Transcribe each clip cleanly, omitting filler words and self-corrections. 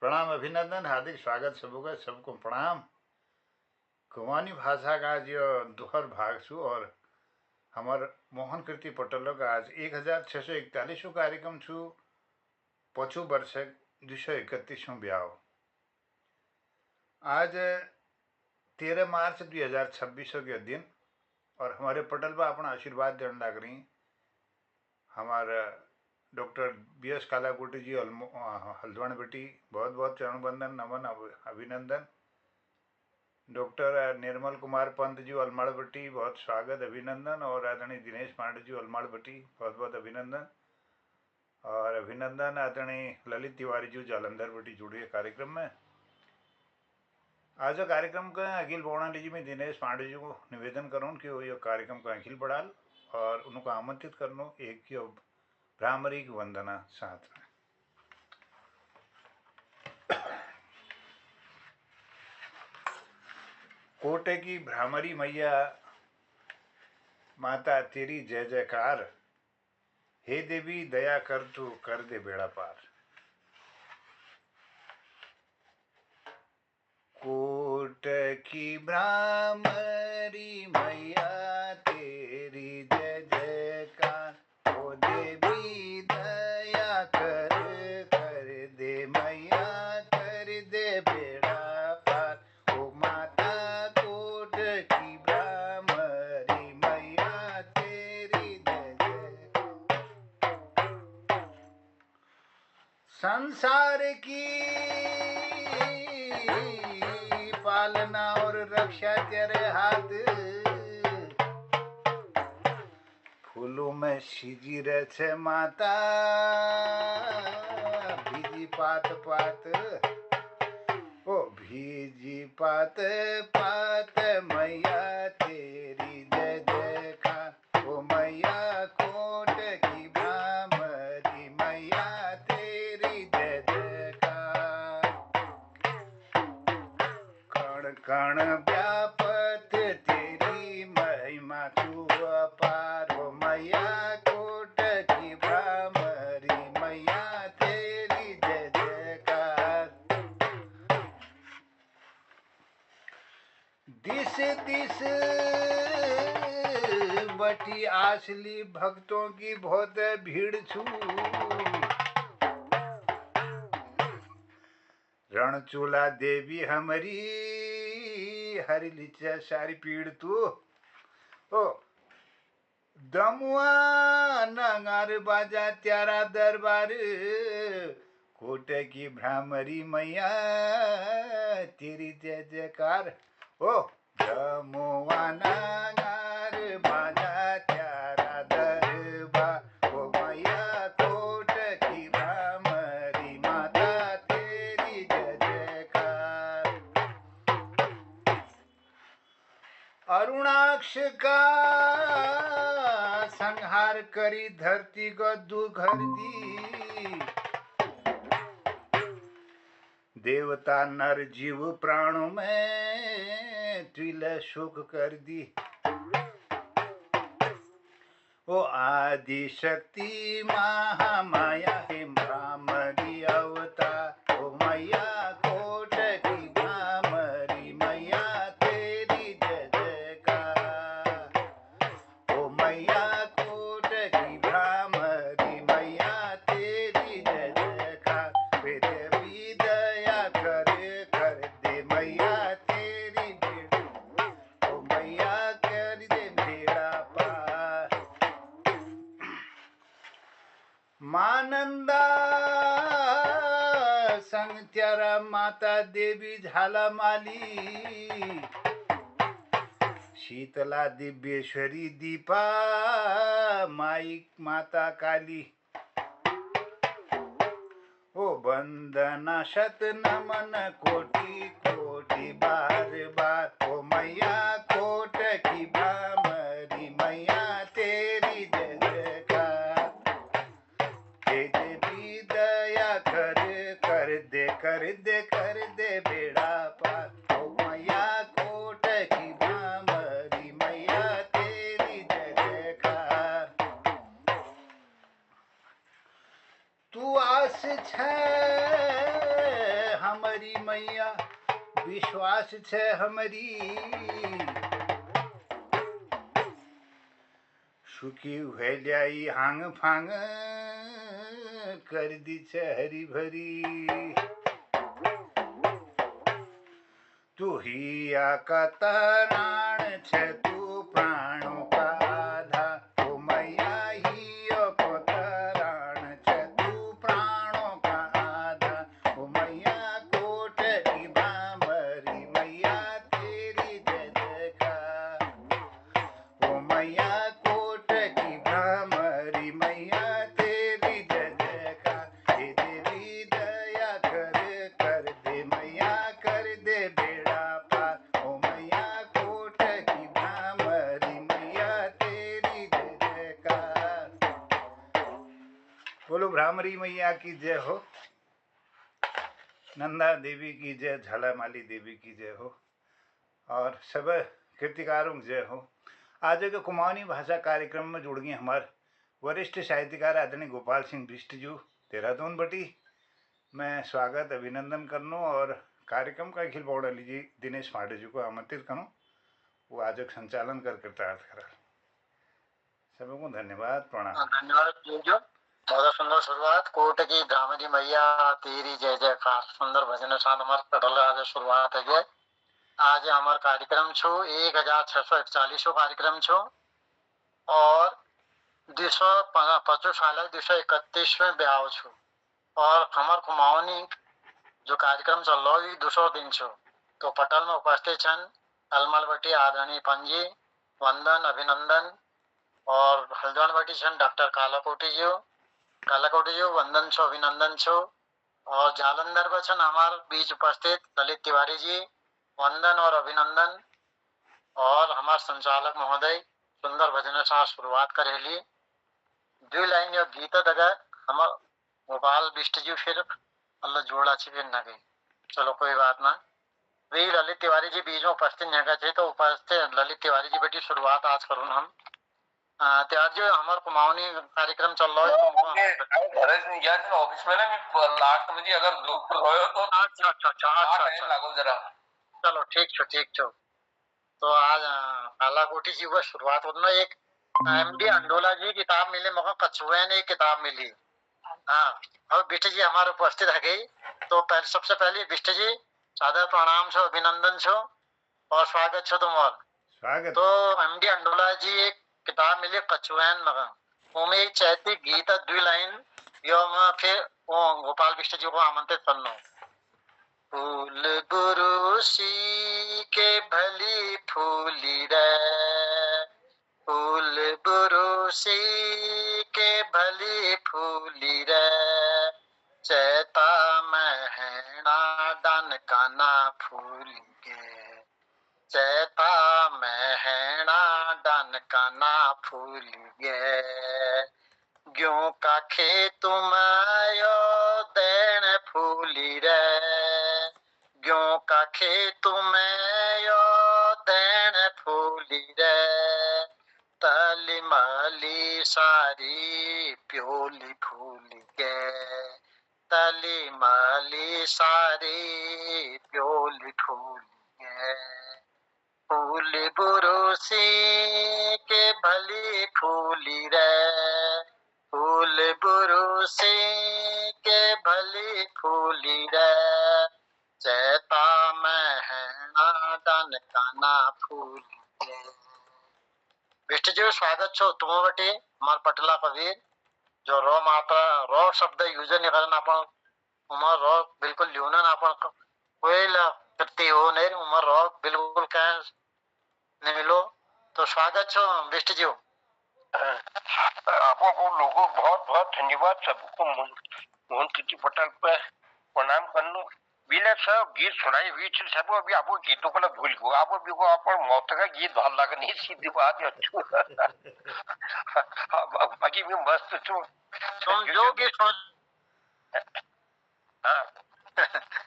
प्रणाम, अभिनंदन, हार्दिक स्वागत सबका, सबको प्रणाम। कुमानी भाषा का आज यो दोहर भाग छु और हमार मोहन कृति पटल का आज 1641 कार्यक्रम छु। पछु वर्ष 231 ब्याह। आज 13 मार्च 2026 के दिन और हमारे पटल पर अपना आशीर्वाद देने लग रही हमारा डॉक्टर BS कालाकोटी जी हल्द्वानी बेटी, बहुत बहुत चरण बंदन, नमन, अभिनंदन। डॉक्टर निर्मल कुमार पंत जी अलमाड़ बेटी, बहुत स्वागत, अभिनंदन। और आदरणीय दिनेश पांडे जी अलमाड़ बेटी, बहुत बहुत अभिनंदन। और अभिनंदन आदरणीय ललित तिवारी जी जालंधर बेटी जुड़िए कार्यक्रम में। आज कार्यक्रम का अखिल बोणाली जी में दिनेश पांडे जी को निवेदन करूँ कि वो ये कार्यक्रम का अखिल बढ़ाल और उनको आमंत्रित करनो एक भ्रामरी की वंदना साथ में। कोटे की भ्रामरी मैया माता तेरी जय जयकार, हे देवी दया कर तू कर दे बेड़ा पार। कोट की भ्रामरी मैया तेरी जय जयकार, ओ देवी दया कर दे मैया कर दे बेड़ा पार। ओ माता कोट की भ्रामरी मैया तेरी जय जय। संसार की पालना और रक्षा तेरे हाथ, फूलों में सीजी रहे माता भीजी पात पात, ओ भीजी पात पात मैया तेरी जय जयकार। ओ मैया कोट की भ्रामरी मैया तेरी जय जयकार। कण कण व्यापत तेरी महिमा तू अपार। ओ मैया कोट की भ्रामरी मैया तेरी जय जयकार। दिस दिस बटी आसली भक्तों की बहुत भीड़ छू। रणचूला देवी हमारी हरी लिचा सारी पीड़ तू। ओ दमुआ नंगार बाजा त्यारा दरबार, कोटे की भ्रामरी मैया तेरी जय जयकार। ओ दमुआ नंगार बाजा त्यारा दरबार, ओ मैया कोट की भ्रामरी माता तेरी जय जयकार। अरुणाक्ष का संहार करी धरती को दुघर दी, देवता नर जीव प्राणों में त्रिल सुख कर दी। ओ आदि शक्ति महामाया हे भ्रामरी अवतार। ओ मैया कोट की भ्रामरी मैया तेरी जय जयकार। ओ मैया कोट की भ्रामरी मैया तेरी जय जयकार। देवी दया कर दे मैया तेरी बेड़ा, ओ मैया कर दे बेड़ा पार। मानंदा संग त्यारा माता देवी झाला माली, शीतला दिव्येश्वरी दीपा माई माता काली। ओ वंदना शत नमन कोटि कोटि बार बार। ओ मैया कोट की भ्रामरी मैया तेरी जय जयकार। हे देवी दया कर दे बेड़ा पार। ओ मैया कोट की भ्रामरी मैया तेरी जय जयकार। तू आस छे भ्रामरी मैया विश्वास छे हमारी सुखी भेलियाई हांग फांग कर दी छे हरी भरी तू ही आका ताराण छे तू प्राणों का आधा ओ मैया ही को ताराण छे तू प्राणों का आधा ओ मैया कोट की बामरी मैया तेरी जय जयकार ओ मैया कोट की बामरी मैया तेरी जय जयकार हे देवी दया कर दे मैया कर दे बेड़ा पार ओ मैया कोट की भ्रामरी मैया तेरी जय जयकार। बोलो भ्रामरी मैया की जय हो, नंदा देवी की जय, झालामाली देवी की जय हो और सब कृतिकारों की जय हो। आज के कुमाऊनी भाषा कार्यक्रम में जुड़ गए हमारे वरिष्ठ साहित्यकार आदरणीय गोपाल सिंह बिष्ट जी देहरादून बटी। मैं स्वागत अभिनंदन करनो और कार्यक्रम का अखिल बौड़ाली जी दिनेश पांडे जी को आमंत्रित करूँ, वो आज एक संचालन कर कृतार्थ करा। सभी को धन्यवाद प्रणाम। धन्यवाद। बहुत सुंदर शुरुआत। कोट की भ्रामरी मैया तेरी जय जयकार सुंदर भजन साथ हमारे पटल आज शुरुआत है। आज हमार कार्यक्रम छो 1641 कार्यक्रम छो और 225 साल 231 ब्याह छो और हमार कुमाऊनी जो कार्यक्रम चल रहा है 200 दिन छो। तो पटल में उपस्थित छन अलमल बटी आदरणीय पंजी वंदन अभिनंदन और हल्द्वानी बटी छन डॉक्टर कालाकोटी जी वंदन छो अभिनंदन छो और जालंधर बचन हमार बीच उपस्थित ललित तिवारी जी वंदन और अभिनंदन और हमार संचालक महोदय सुंदर भजन से शुरुआत करेली। 2 लाइन यो गीत दगा हमार गोपाल बिष्ट जी फिर अल्लाह जोड़ा छी फिर न गई। चलो कोई बात ना। वे ललित तिवारी जी बीच में उपस्थित नहीं थे तो उपस्थित ललित तिवारी जी बेटी शुरुआत आज करूँ हम। त्यार जो हमार कुमाऊनी कार्यक्रम चल रहा है तो घरज नहीं गया था ऑफिस में ना मैं लास्ट में जी अगर ग्रुप होयो तो अच्छा लागो जरा। चलो ठीक छो। तो आज कालाकोटी जी को शुरुआत होना एक एमडी अंडोला जी किताब मिले मगर कछुए ने किताब मिली। हाँ और बिष्ट जी हमारे उपस्थित है गई। तो सबसे पहले बिष्ट जी सादर प्रणाम छो अभिनंदन छो और स्वागत छो तुम्हार स्वागत। तो एमडी अंडोला जी एक किताब मिली कछुएन मगर उमें एक चैती गीत 2 लाइन यो मैं फिर गोपाल बिष्ट जी को आमंत्रित करना। फूल बुरुसी के भली फूली रे फूल बुरुसी के भली फूली रे चैता महना डन काना फूली गे चैता महना डन काना फूली गे ग्यों का खेत मायो देन फूली रे ग्यों का खेत में यो देन फूली रे तली मली सारी प्योली फूली गे तली मली सारी प्योली फूली गे फूल बुरुसी के भली फूली रे फूल बुरुसी के भली फूली रे चैता महना डन काना फूली गे। बिष्ट जी स्वागत छो तुम बटे हमार पटला कबीर जो रो मात्रा रो शब्द यूज नहीं करना अपन उमर रो बिल्कुल ल्यूना ना अपन कोई करती हो नहीं उमर रो बिल्कुल कह नहीं मिलो। तो स्वागत छो बिष्ट जी। आपको लोगों बहुत बहुत धन्यवाद सबको मोहन कीर्ति पटल पर प्रणाम करनो बिना सब गीत सुनाई हुई थी सब अभी आपको गीतों को भूल गो आपको भी को आप मौत का गीत भाल लगा नहीं सीधी बात है अच्छू बाकी भी मस्त छो तुम जो गीत सुन हां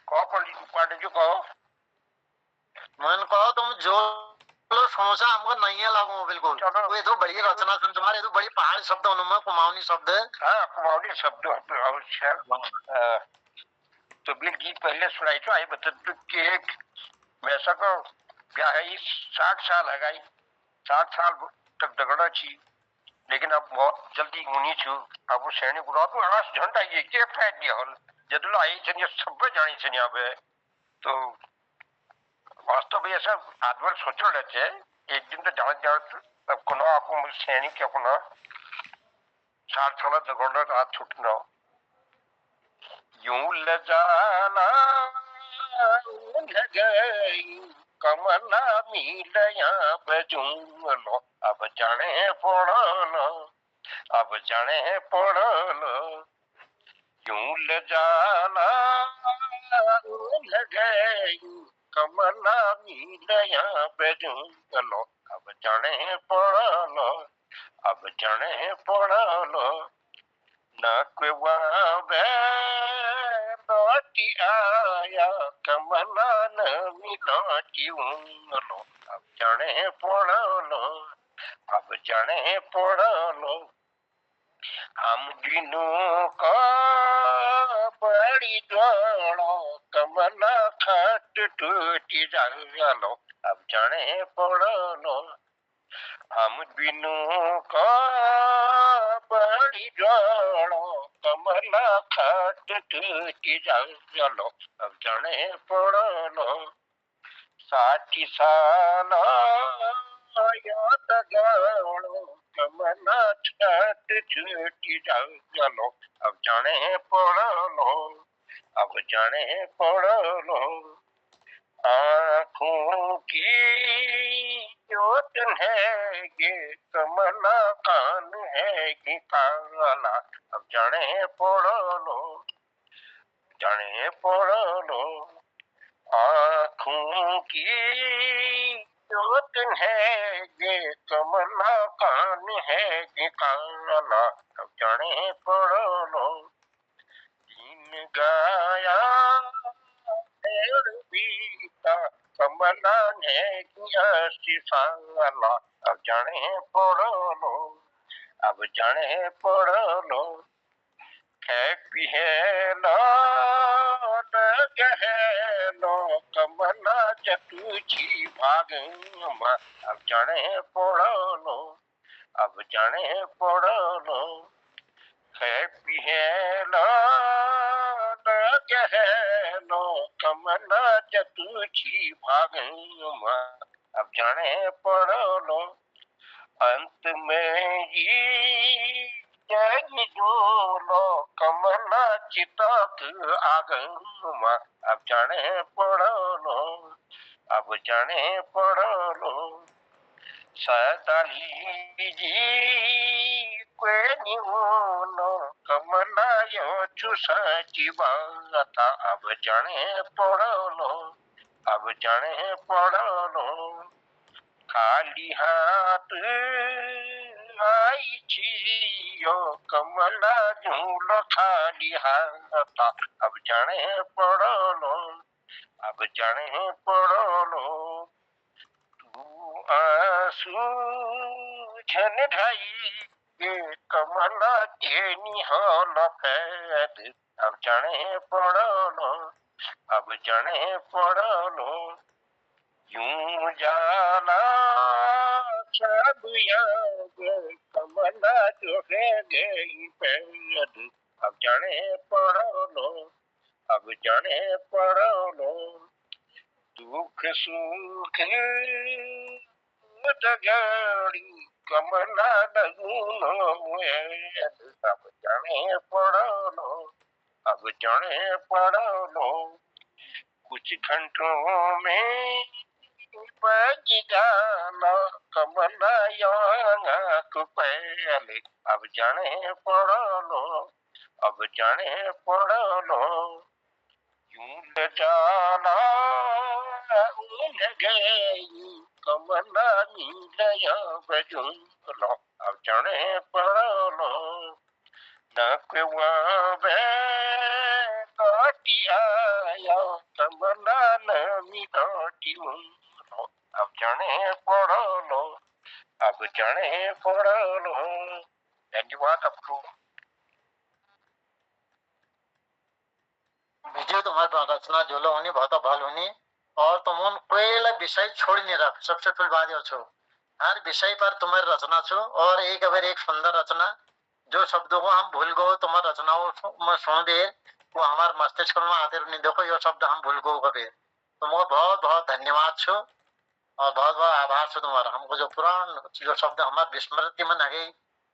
कहो पार्टी जो कहो मन कहो तुम जो सोचा हमको नहीं है लागू बिल्कुल ये तो बड़ी रचना सुन तुम्हारे तो बड़ी पहाड़ी शब्द उनमें कुमाऊनी शब्द हां कुमाऊनी शब्द अवश्य तो बिल गीत पहले सुनाई तो आई बता कि एक वैसा को क्या है 60 साल है गई 60 साल तक दगड़ा छी लेकिन अब बहुत जल्दी उनी छु अब वो सैनिक गुड़ा तो 8 घंटा ये के फायदा हल जदुला आई छन ये सब जानी छन अब तो वास्तव में ऐसा आदवर सोचल रहते एक दिन तो जान जान अब कोनो आपको सैनिक क्या कोनो 60 साल दगड़ा रात छुटना यूं ल जाना गई कमला मिलया बजूंगलो अब जाने पड़लो अब जाने पड़लो यूं ल जाना गई कमला मिलया बजूंगलो अब जाने पड़लो अब जाने पड़लो न कोई लौटी आया कमला न मिलौटी लो अब जाने पड़लो अब जाने पड़लो हम दिनों का बड़ी ज्वाला कमला खट टूटी जालो अब जाने पड़लो हम बिनों का बड़ी ज्वाला कमला खट टूटी जालो अब जाने पड़लो 60 साल याद गालो कमला खट टूटी जालो अब जाने पड़लो अब जाने पड़लो आँखों की जोत है ये कमला कान है कि काला अब जाने पड़लो आँखों की जोत है ये कमला कान है कि काला अब जाने पड़लो दिन गाया बीता कमला ने साला अब जाने पड़लो अब जाने पड़लो हैप्पी है गहलो कमला जतुची भागमा अब जाने पड़लो अब जाने पड़लो हैप्पी है गहलो कमला जतुची भागमा अब जाने पड़लो अंत में ही जग जोलो कमला चितक आगमा अब जाने पड़लो अब जाने पड़लो सताली जी नो कमला यो चुसाची बाता अब जाने पड़लो अब जाने पड़लो खाली हाथ आई छियो कमला झूलो खाली हाथ अब जाने पड़लो अब जाने पड़लो तू आंसू झन ढाई ये कमला तेनी हल फैद अब जाने पड़लो अब जाने पड़लो यूं जाला सब याद कमला जो है गई पैद अब जाने पड़लो अब जाने पड़लो दुख सुख जगाड़ी कमला लगूनो मुएद अब जाने पड़लो अब जाने पड़लो कुछ घंटों में बज जाना कमला को पहले अब जाने पड़लो अब जाने पड़लो यूं ल जाना उन गई कमला मिलया बजूंगलो अब जाने पड़लो न कोई लौटी आया कमला न मिलौटी अब जाने पड़लो अब जाने पड़लो धन्यवाद आपको विजय जो तुम्हारी रचना जो लो होनी बहुत भल होनी और तुम उन कोई विषय छोड़ नहीं रख सबसे पहले बात यो छो हर विषय पर तुम्हारी रचना छो और एक अगर एक सुंदर रचना जो शब्दों को हम भूल गो तुम्हारी रचनाओं में सुन दे वो हमारे मस्तिष्क में आते नहीं देखो ये शब्द हम भूल गो कभी तुमको बहुत बहुत धन्यवाद छो और बहुत बहुत आभार छो तुम्हारा हमको जो पुरान जो शब्द हमारे विस्मृति में न गई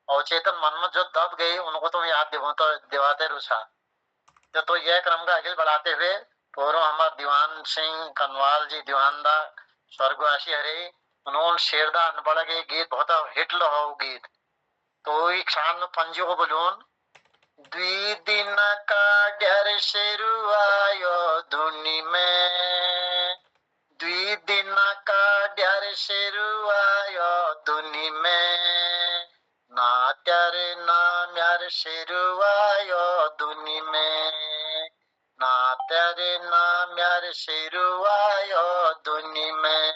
और चेतन मन में जो दब गई उनको तुम याद दिवाते रुसा तो यह क्रम का आगे बढ़ाते हुए पूर्व हमारे दीवान सिंह कनवाल जी दीवानदा स्वर्गवासी हरे उन्होंने शेरदा अनबड़ के गीत बहुत हिट लो हो गीत तो एक शाम में पंजियों को बोलून द्विदिन का डर शेरुआयो धुनी में द्विदिन का डर शेरुआयो धुनी में ना त्यारे ना म्यार शेरुआयो धुनी में ना त्यारे ना म्यार शेरुआयो धुनी में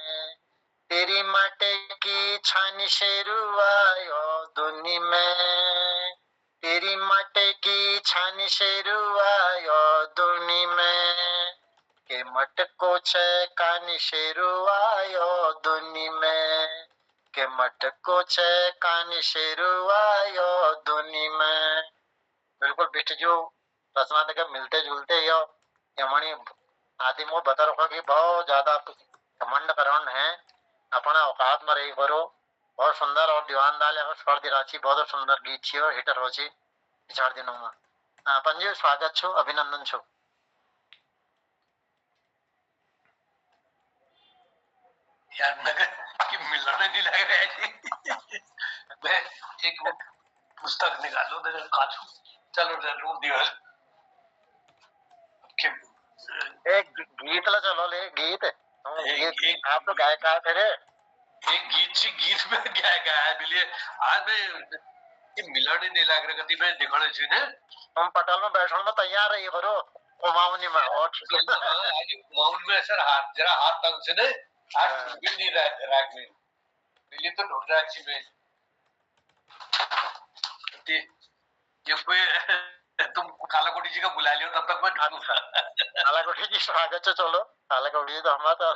तेरी माटे की छानी शेरुआयो धुनी में तेरी माटे की छानी शेरुआयो धुनी में के मटको छे कानी शेरुआयो धुनी में के मटको छे कानी शेरुआयो धुनी में बिल्कुल बिठजू रचना देकर मिलते जुलते यो यमणी आदि मो बता रखो कि बहुत ज्यादा घमंड करण है अपना औकात में रही करो बहुत सुंदर और दीवान दाल स्वर दी राची बहुत सुंदर गीत छे और हिटर हो छी 4 दिनों में पंजी स्वागत छो अभिनंदन छो यार नगर कि मिलने नहीं लग रहा है मैं एक पुस्तक निकालो दे काचू चलो रूप दिवस एक गीत ला चलो ले गीत आप तो गायकार थे रे एक गीत में क्या गाया बिलिए आज मैं ये मिलन ही नहीं लग रहा कभी मैं दिखाने छी ने हम पटल में बैठने में तैयार रही करो उमावनी में और आज उमावनी में सर हाथ जरा हाथ तंग से ने आज बिल नहीं रैक में बिलिए तो ढूंढ रहा छी मैं ये कोई तुम कालाकोटी जी का बुला लियो तब तक मैं ढूंढूंगा कालाकोटी जी स्वागत है चलो कालाकोटी जी तो हमारा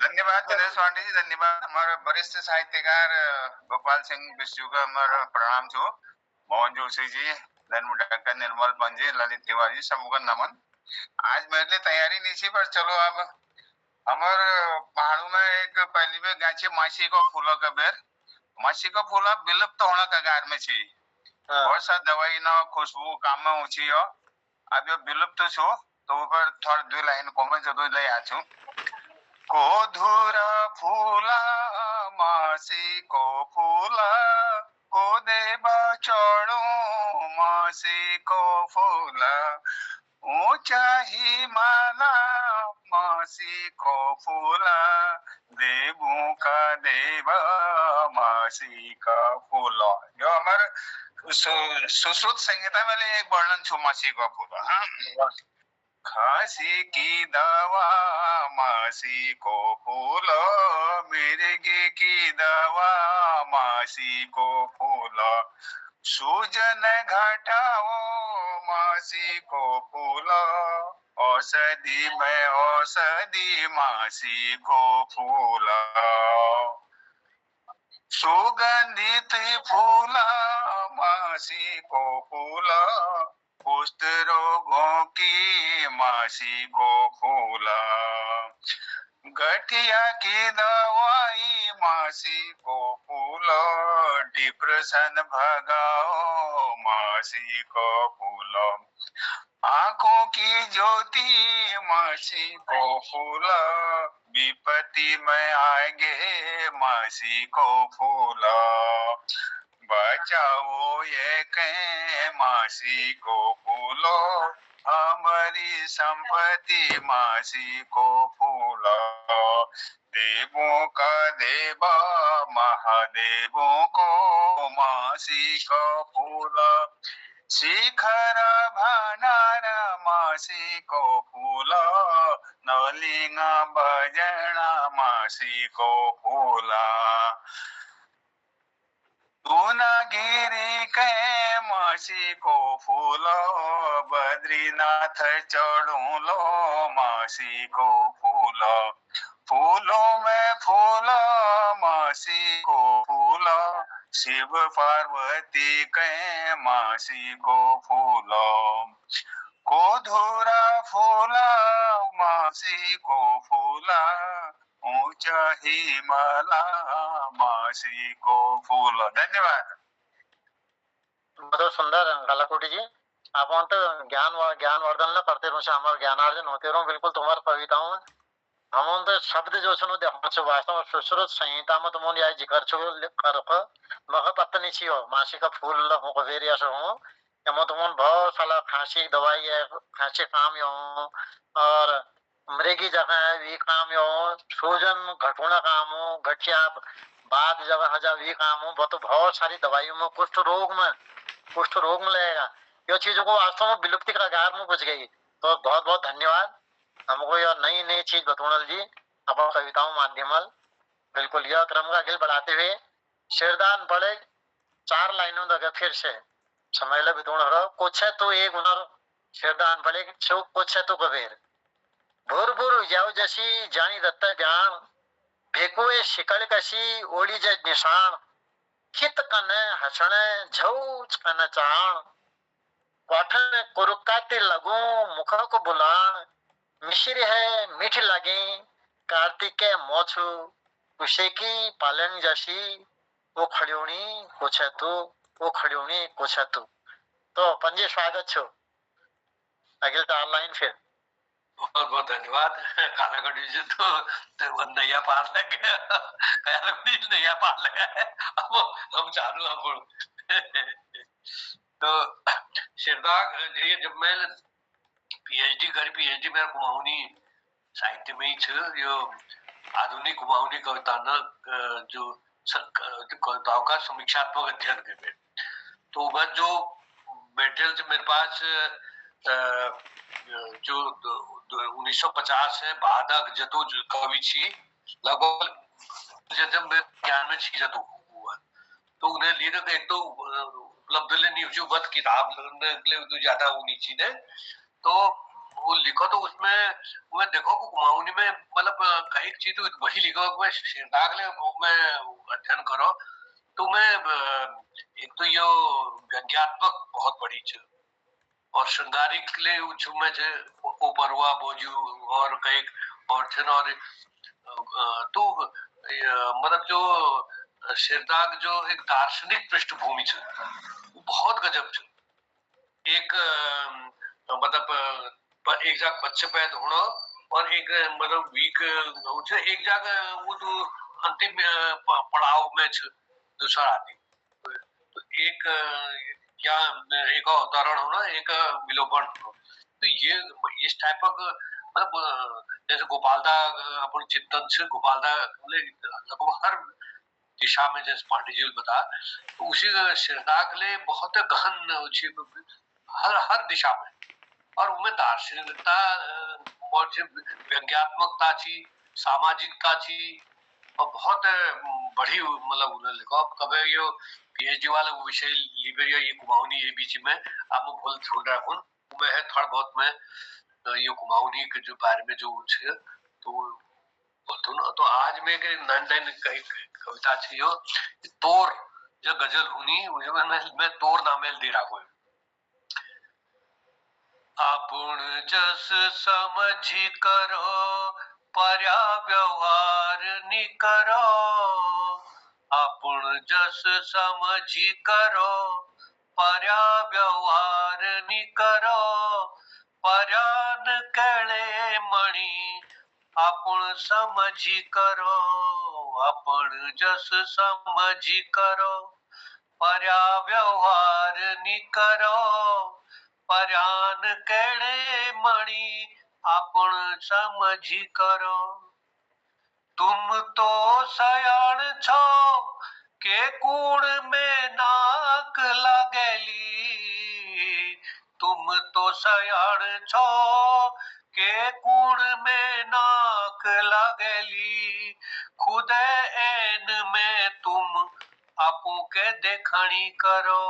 धन्यवाद दिनेश पांडे जी धन्यवाद हमारे वरिष्ठ साहित्यकार गोपाल सिंह बिस्जू का हमारा प्रणाम छो मोहन जोशी जी डॉक्टर निर्मल पंजे ललित तिवारी सबको नमन आज मेरे लिए तैयारी नहीं थी पर चलो अब हमारे पहाड़ों में एक पहली में गाछी मासी को फूलों का बेर मासी को फूला विलुप्त होने कगार में छी बहुत सा दवाई ना खुशबू काम में ऊंची हो अब ये विलुप्त छो तो ऊपर थोड़ा 2 लाइन को मैं जरूर ले आ छूं को धुरा फूला मासी को फूला को देवा चढ़ो मासी को फूला ऊंचा हिमाला मासी को फूला देवों का देवा मासी का फूला जो हमारे सुश्रुत संहिता में एक वर्णन छो मासी का फूला खांसी की दवा मासी को फूलो मिर्गी की दवा मासी को फूलो सूजन घटाओ मासी को फूलो औषधि में औषधि मासी को फूलो सुगंधित फूला मासी को फूला कुष्ठ रोगों की मासी को फूला गठिया की दवाई मासी को फूलो डिप्रेशन भगाओ मासी को फूलो आंखों की ज्योति मासी को फूला विपत्ति में आएंगे मासी को फूला बचाओ ये कहे मासी को फूलो हमारी संपत्ति मासी को फूलो देवों का देवा महादेवों को मासी को फूला शिखर भंडार मासी को फूला नवलिंग भजन मासी को फूला दूनागिरी के मासी को फूलो, बद्रीनाथ चढ़ू लो मासी को फूलो, फूलों में फूलो मासी को फूलो, शिव पार्वती के मासी को फूलो, कोधुरा फूला मासी को फूला, ऊंचा हिमाला मासी को फूलो। धन्यवाद। बहुत सुंदर कालाकोटी जी, आप तो ज्ञानवर्धन ला करते रहो, हमारे ज्ञानार्जन होते रहो। बिल्कुल तुम्हारी कविताओं में हम तो शब्द जो सुनो देखो छो, वास्तव सुश्रुत संहिता में तुम या जिक्र छो कर मग पत्नी छी हो मासी का फूल हो को वेरिया सो हो एमो तुम बहुत साला खांसी दवाई है, खांसी काम यो और मृगी जगह है वी काम यो, सूजन घटोना काम हो, गठिया बाद जगह हजा वी काम हो। बहुत सारी दवाइयों में कुष्ठ रोग में लगेगा। ये चीजों को वास्तव में विलुप्ति का कगार में पहुंच गई। तो बहुत बहुत धन्यवाद हमको यह नई नई चीज बतौनल जी अपन कविताओं माध्यमल। बिल्कुल यह क्रम का आगे बढ़ाते हुए शेरदान पड़े 4 लाइनों तक फिर से समय ले बितौन रहो। कुछ है तो एक हुनर शेरदान पड़े छो, कुछ है तो कबीर भोर भोर जाओ जैसी जानी दत्ता ज्ञान, भेकुए शिकल कसी ओली जज निशान, खित कने हसने झौच कने चाण, क्वाठन कुरुकाते लगो मुख को बुलान, मिश्री है मीठी लगे कार्तिक के मोछु, उसे की पालन जैसी वो खड़ियोनी कुछ है तू, वो खड़ियोनी कुछ है तू। तो पंजे स्वागत छो अगले 4 लाइन फिर। बहुत बहुत धन्यवाद कालागढ़ जी। तो नैया पार लग गया, कालागढ़ नैया पार लगा है। अब हम चालू अब तो शेरदाग ये जब मैं पीएचडी मेरा कुमाऊनी साहित्य में ही यो आधुनिक कुमाऊनी कविता न जो कविताओं का समीक्षात्मक अध्ययन के, तो वह जो मेटेरियल मेरे पास जो 1950 से बाधक जतु कवि छी लगभग जब मैं ज्ञान में छी जतु हुआ, तो उन्हें लीडर का एक तो उपलब्ध लेनी जो बद किताब ले तो ज्यादा होनी चाहिए। तो वो लिखो तो उसमें मैं देखो को कुमाऊनी में मतलब कई चीज तो वही लिखो मैं शेरदाग ले मैं अध्ययन करो तो मैं एक तो यो व्यंग्यात्मक बहुत बड़ी चीज और श्रृंगारिक के लिए में थे ओपरवा बोजू और कई और थे और तो मतलब जो शेरदाग जो एक दार्शनिक पृष्ठभूमि छे वो बहुत गजब छे। एक मतलब एक जाग बच्चे पैदा होना और एक मतलब वीक एक जाग वो तो अंतिम पड़ाव में छे दूसरा आदमी। तो एक क्या एक अवतरण होना एक विलोपन होना। तो ये इस टाइप का मतलब जैसे गोपालदा अपन चिंतन से गोपालदा लगभग हर दिशा में जैसे पांडे जी बता तो उसी शेरदाग ले बहुत गहन हर दिशा में और उनमें दार्शनिकता और व्यंग्यात्मकता थी सामाजिकता थी और बहुत बड़ी मतलब उन्होंने लिखा। अब कभी ये पीएचडी वाला विषय लिबेरिया ये कुमाऊनी ये बीच में आप बोल छोड़ रहा हूँ मैं है थोड़ा बहुत मैं ये कुमाऊनी के जो बारे में जो तो बोलता हूँ। तो आज में नंदन कविता थी यो तोर जो गजल हुनी मैं तोर नामेल दे रहा हूँ। आपुण जस समझी करो पर्या व्यवहार नि करो, आपुण जस समझी करो पर्या व्यवहार नि करो, पर्यान केळे मणि आपुण समझी करो, आपण जस समझी करो पर्या व्यवहार नि करो, पर्यान केळे मणि आपण समझी करो। तुम तो सयाण छो के कूण में नाक लगेली, तुम तो सयाण छो के कूण में नाक लगेली, खुदे एन में तुम आपू के देखणी करो।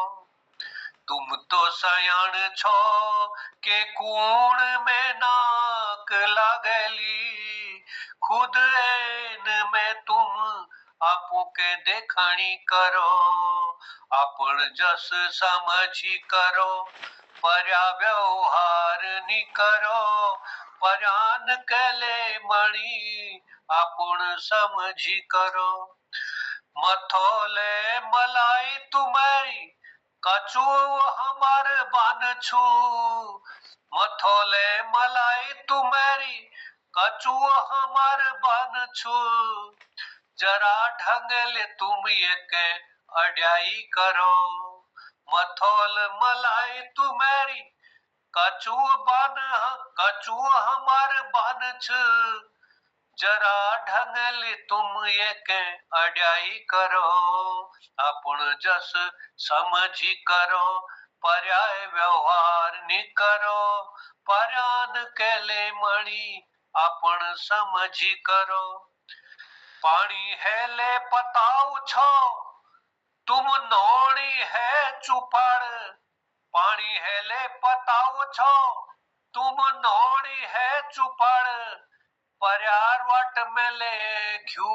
तुम तो सयाण छो के कूण में नाक लागली, खुद एन में तुम आपू के देखणी करो, आपण जस समझी करो, पर्या व्यवहार नी करो, पर्यान कैले मणि आपण समझी करो। मथोले मलाई तुम्हारी कछु हमार बन छू, मथोले मलाई तुम्हारी कछु हमार बन छू, जरा ढंग ले तुम ये के अड्याई करो, मथोल मलाई तुम्हारी कछु हमार बन छ, जरा ढंग ले तुम ये के अड्याई करो, आपण जस समझी करो, पर्याय व्यवहार नी करो, पर्यान केले मणि आपण समझी करो। पानी है ले पताऊ छो तुम नोणी है चुपड़, पानी है ले पताऊ छो तुम नोणी है चुपड़, पर्यार वाट में ले घ्यू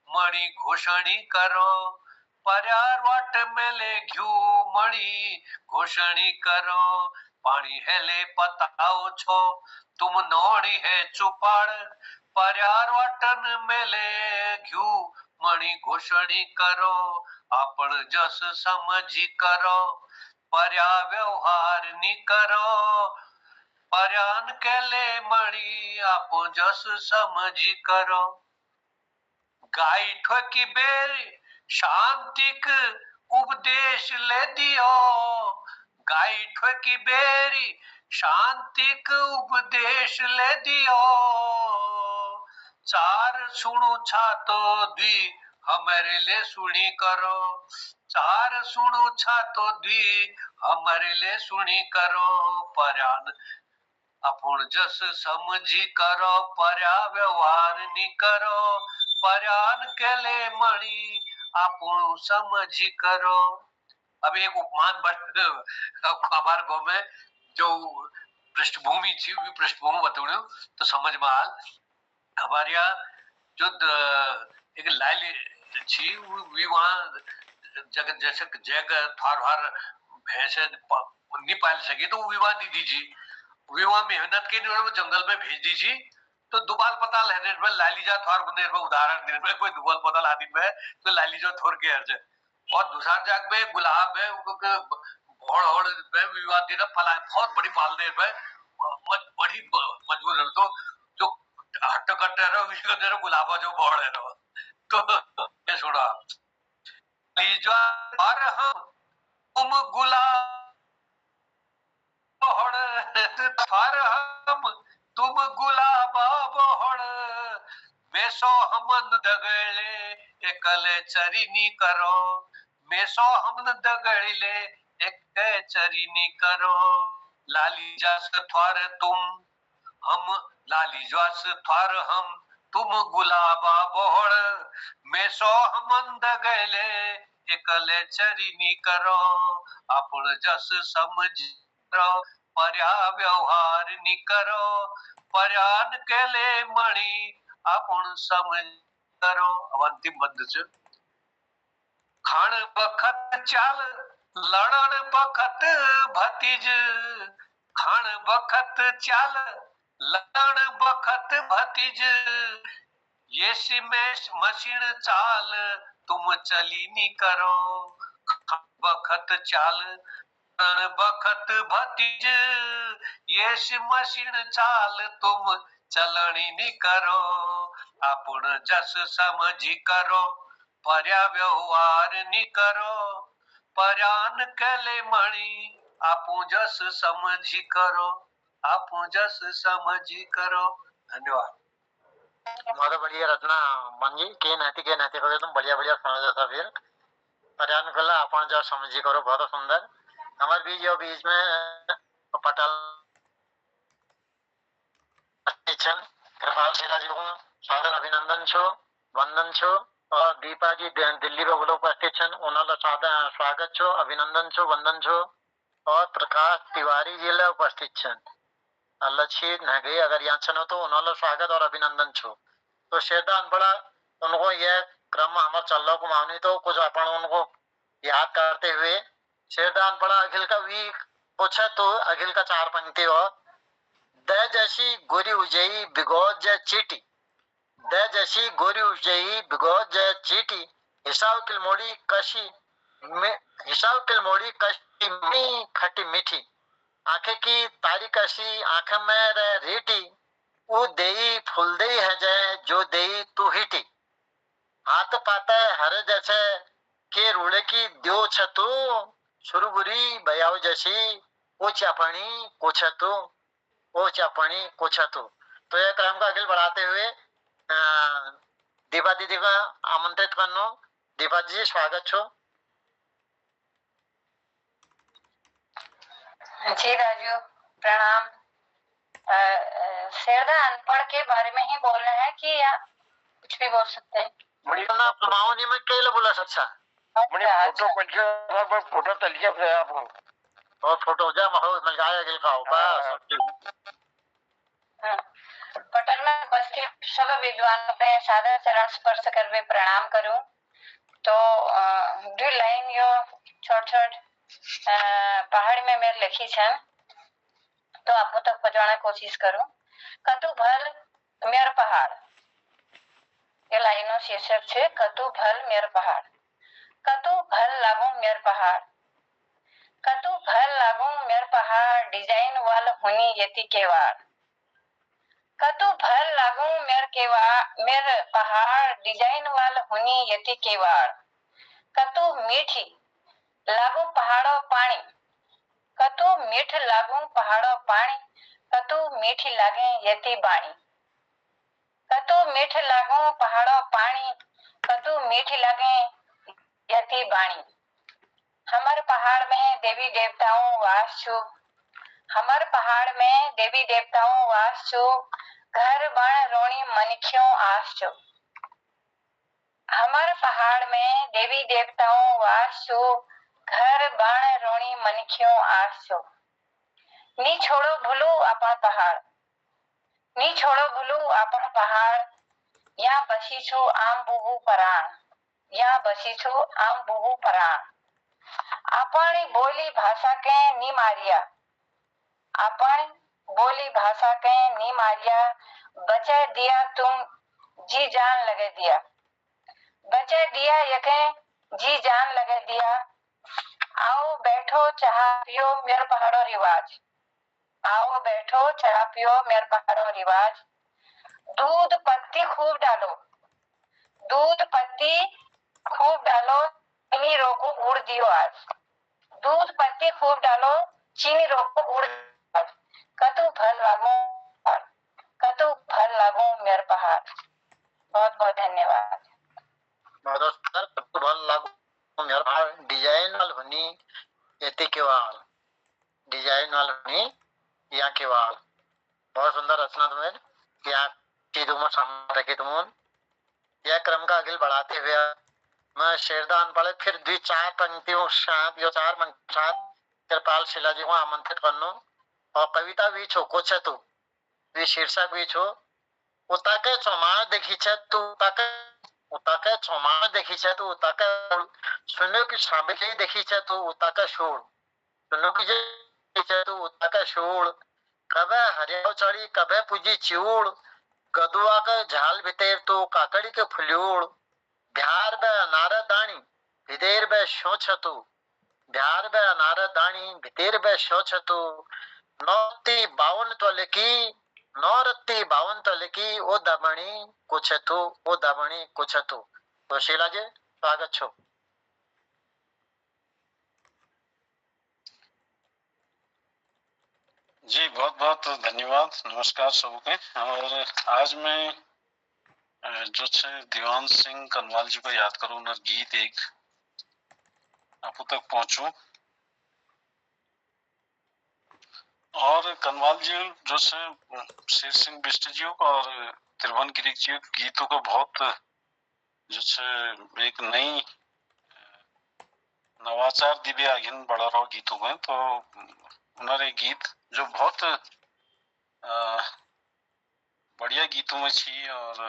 मणि घोषणी करो, पर्यार वाट में ले घ्यू मणि घोषणी करो। पानी है ले पताओ छो तुम नोणी है चुपाड़, पर्यार वाटन में ले घ्यू मणि घोषणी करो, आपण जस समझी करो, पर्या व्यवहार नी करो, पर्यान केले मणि आपो जस समझी करो। गाय ठोकी बेरी शांतिक उपदेश ले दियो, गाय ठोकी बेरी शांतिक उपदेश ले दियो, चार सुनु छा तो द्वि हमारे ले सुनी करो, चार सुनु छा तो द्वि हमारे ले सुनी करो, पर्यान आपण जस समझी करो, पर्या व्यवहार नी करो, पर्यान केले मणि आपू समझी करो। अब एक उपमान हमारे गाँव में जो पृष्ठभूमि थी वो पृष्ठभूमि बताऊं तो समझ में आल। हमारे यहाँ जो एक लाइली थी वो वहाँ जगह जैसे जगह थार भैंसे नहीं पाल सके तो विवाह दी दीजिए, विवाह मेहनत के लिए वो जंगल में भेज दीजिए, तो दुबाल पताल है निर्भर लाली जा थोर निर्भर उदाहरण निर्भर कोई दुबाल पताल आदि में तो लाली जा थोर के अर्ज, और दूसरा जाग में गुलाब है भोड़ होड़ में विवाह देना फला बहुत बड़ी पाल दे में बड़ी मजबूर है, तो जो हट्ट कट्टे रहो विश्व दे रहो गुलाबा जो भोड़ है रहो, तो ये सुनो लीजा और हम तुम गुलाब थार हम तुम गुलाबा बहोड़, मेसो हमन दगले एकले चरिनी करो, मेसो हमन दगले एक चरिनी करो, लाली जस थार तुम हम लाली जस थार हम तुम गुलाबा बहोड़, मेसो हमन दगले एकले चरिनी करो, आपण जस समझ करो, पर्या व्यवहार नी करो, पर्यान केले मणि आपण समझ करो। अब अंतिम बंद से खान बखत चाल लड़न बखत भतीज, खान बखत चाल लड़न बखत भतीज, ये सिमेश मशीन चाल तुम चली नी करो, खान बखत चाल बखत भतीज, ये मशीन चाल तुम चलनी नी करो, आपण जस समझी करो, पर्या व्यवहार नी करो, पर्यान केले मणि आपू जस समझी करो, आपू जस समझी करो। धन्यवाद। बहुत बढ़िया रचना मंगी के नहती करो तुम बढ़िया बढ़िया समझ था फिर पर्यान कला अपन जो समझी करो बहुत सुंदर। हमारे बीच जो बीच में पटल कृपाल सेला जी को स्वागत अभिनंदन छो वंदन छो, और दीपा जी दिल्ली में बोलो उपस्थित छन उन्होंने स्वागत छो अभिनंदन छो वंदन छो, और प्रकाश तिवारी जी ला उपस्थित छन लच्छी नगे अगर यहाँ छनो तो उन्होंने स्वागत और अभिनंदन छो। तो शेरदान बड़ा उनको यह क्रम हमारा चल रहा को मानी तो कुछ अपन उनको याद करते हुए शेरदान बड़ा अखिल का भी पूछा तो अखिल का 4 पंक्ति और द जैसी गोरी उजई बिगोज जय चीटी द जैसी गोरी उजई बिगोज जय चीटी हिसाब किलमोड़ी कशी हिसाब किलमोड़ी कशी मी खटी मीठी आंखें की तारी कशी आंख में रीटी वो देई फूल देई है जय जो देई तू हिटी हाथ पाता हरे जैसे के रूड़े की द्यो छतु सुरगुरी बयाव जैसी ओ चापणी को छतु ओ चापणी को छतु। तो यह क्रम को आगे बढ़ाते हुए दीपा दीदी का आमंत्रित करनो। दीपा जी स्वागत छो। जी राजू प्रणाम। शेरदा अनपढ़ के बारे में ही बोल रहे हैं कि या कुछ भी बोल सकते हैं? ना प्रमाणी में केले बोला अच्छा फोटो बन फोटो तो लिया फिर आपको और फोटो जा महो मिल जाएगा गिल का बस। पटल में उपस्थित सब विद्वानों पे सादर चरण स्पर्श करवे प्रणाम करूं। तो दो लाइन यो छोट छोट पहाड़ में मेरे लिखी छन तो आपको तक पहुंचाने कोशिश करूं। कतु भल मेर पहाड़ ये लाइनों शीर्षक छे कतु भल मेर पहाड़। कतु भल लागू मेर पहाड़ कतु भल लागू मेर पहाड़ डिजाइन वाल हुनी यति केवाड़। कतु भल लागू मेर पहाड़ डिजाइन वाल हुनी यति केवाड़। कतु मीठी लागू पहाड़ो पानी कतु मीठ लागू पहाड़ो पानी कतु मीठी लागे यति बाणी। कतु मीठ लागू पहाड़ो पानी कतु मीठी लागे यति बाणी। हमारे पहाड़ में देवी देवताओं वास छु हमारे पहाड़ में देवी देवताओं वास छु घर बण रोणी मनख्यों आस छु। हमारे पहाड़ में देवी देवताओं वास छु घर बण रोणी मनख्यों आस छु। नी छोड़ो भूलू अपन पहाड़ नी छोड़ो भूलू अपन पहाड़ यहाँ बसी छु आम बुबू पराण यहाँ बसी छु आम बुबू पराण। अपनी बोली भाषा के नी मारिया अपनी बोली भाषा के नी मारिया बचा दिया तुम जी जान लगे दिया बचा दिया यके जी जान लगे दिया। आओ बैठो चाह पियो मेरे पहाड़ो रिवाज आओ बैठो चाह पियो मेरे पहाड़ो रिवाज। दूध पत्ती खूब डालो दूध पत्ती खूब डालो चीनी रोको गुड़ दियो आज दूध पत्ती खूब डालो चीनी रोको गुड़ दियो आज। कतु भल लागू मेरे पहाड़। बहुत बहुत धन्यवाद। कतु भल लागू मेरे पहाड़ डिजाइन वाल हुनी यति केवाड़ डिजाइन वाल हुनी यहाँ केवाड़। बहुत सुंदर रचना तुम्हें यहाँ चीजों में सामने रखे तुम यह क्रम का आगे बढ़ाते हुए मैं शेरदान पढ़े फिर 2-4 पंक्तियों साथ यो 4 पंक्ति साथ कृपाल शिला जी को आमंत्रित करनो। और कविता भी छो कुछ है तू भी शीर्षक भी छो उताके चौमार देखी छे तू उताके चौमार देखी छे तू उताके सुनो की साबिले देखी छे तू उताके शूर सुनो की देखी छे तू उताके शूर कबे हरियाव चढ़ी कबे पूजी चिऊड़ गदुआ के झाल भितेर तो काकड़ी के फुल्यूड़ बिहार बे अनार दानी भिदेर बे शो छतु बिहार बे अनार दानी भिदेर बे शो छतु नौरत्ती 52 तले की ओ दबणी कुछ तू। तो शीला जी स्वागत छो। जी बहुत बहुत धन्यवाद। नमस्कार सबके। और आज मैं जो दीवान सिंह कनवाल जी को याद करूं न गीत एक आपको तक पहुंचू। और कनवाल जी जो शेर सिंह बिष्ट जी और त्रिभुवन गिरी जी गीतों को बहुत जो एक नई नवाचार दिव्य आगिन बड़ा रहो गीतों में तो उन्होंने गीत जो बहुत बढ़िया गीतों में छी और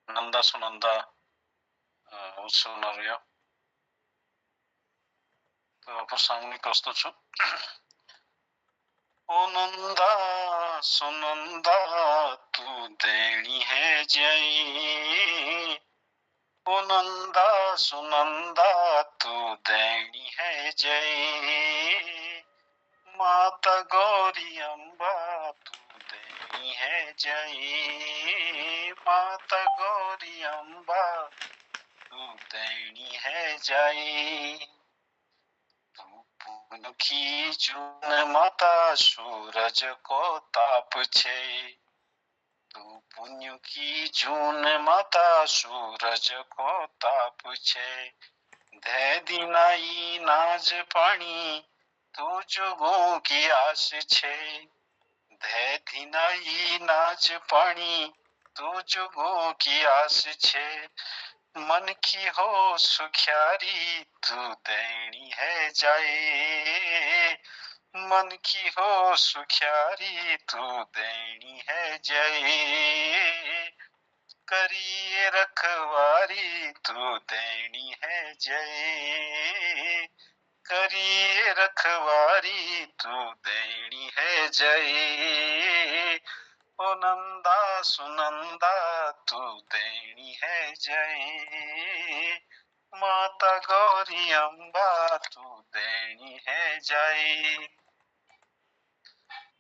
नंदा सुनंदा सुन रहे तो आप सामने प्रस्तुत छु ओ नंदा सुनंदा तू देनी है जय ओ नंदा सुनंदा तू देनी है जय माता गौरी अम्बा तू देनी है जय माता गौरी अम्बा तू देनी है जय पुन की जून माता सूरज को ताप छे तू पुण्य की जून माता सूरज को ताप छे धे दिनाई नाज पानी तू जुगों की आस छे धे दिनाई नाज पानी तू जुगों की आस छे मन की हो सुख्यारी तू देनी है जाए मन की हो सुख्यारी तू देनी है जाए करिए रखवारी तू देनी है जय करिए रखवारी तू देनी है जय ओ नंदा सुनंदा तू देनी है जय माता गौरी अम्बा तू देनी है जय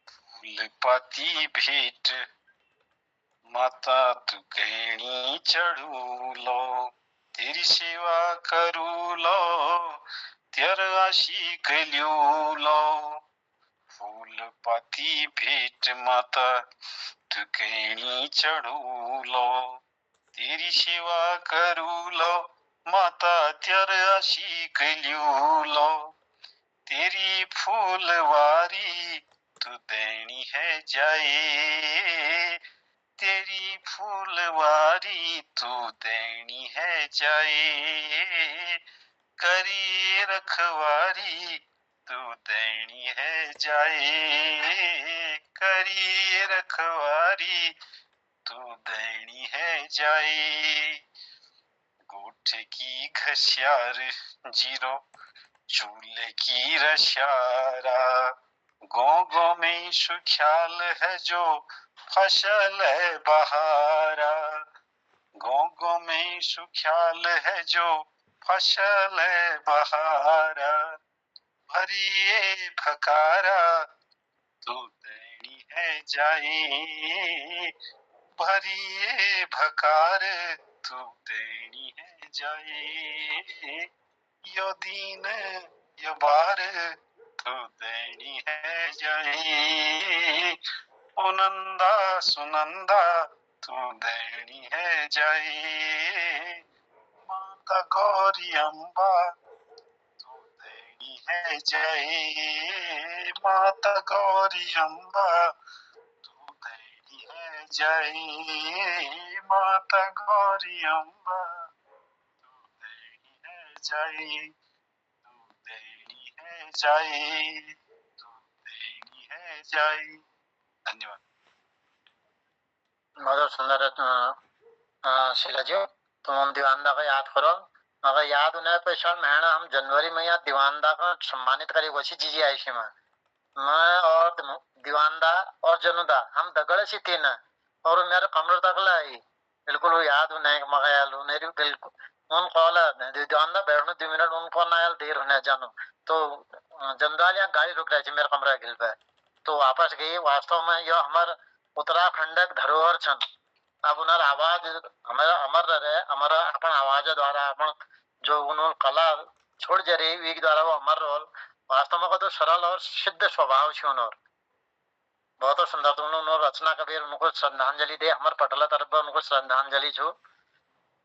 फूल पाती भेंट माता तू कहनी चढ़ू लो तेरी सेवा करू लो तेर आशिक लियो लो फूल पाती भेंट माता तू कहनी चढ़ू लो तेरी सेवा करू लो माता तेर आशिक लियो लो तेरी फूलवारी तू देनी है जाए तेरी फूलवारी तू देनी है जाए करी रखवारी तू देनी है जाए करी रखवारी तू देनी है जाए गोठ की घसियार जीरो चूल्हे की रशारा गो में सुख्याल है जो फसल है बहारा गो में सुख्याल है जो फसल है बहारा भरिए भकारा तू देनी है जाए भरिए भकार तू देनी है जाए यो दीन यो बार तू देनी है जाए ओ नंदा सुनंदा तू देनी है जाए माता गौरी अम्बा तू देनी है जाए माता गौरी अम्बा तू देनी है जाए माता गौरी अम्बा तू देनी है जाए तू देनी है जाए तू देनी है जाए धन्यवाद बहुत सुंदर शिला जी तुम दीवानदा का याद करो मगर याद उन्हें पेशा महना हम जनवरी में या दीवानदा का सम्मानित करे वसी जी आयशी में मैं और दीवानदा और जनुदा हम दगड़े सी तीन और मेरे कमर तक लाई बिल्कुल वो याद उन्हें मगर यार उन्हें बिल्कुल उन कॉल दीवानदा बैठने 2 मिनट उनको ना यार देर होने जानो तो जनदाल या गाड़ी रुक रही थी मेरे कमरा गिल पे तो वापस गई वास्तव में यह हमार उत्तराखंड धरोहर छन अब उनर आवाज हमारा अमर रहे हमारा अपन आवाज द्वारा अपन जो उन्होंने कला छोड़ जरी वीक द्वारा वो अमर रोल वास्तव में तो सरल और सिद्ध स्वभाव छे उनर बहुत सुंदर तो उन्होंने रचना कबीर उनको श्रद्धांजलि दे हमार पटला तरफ उनको श्रद्धांजलि छो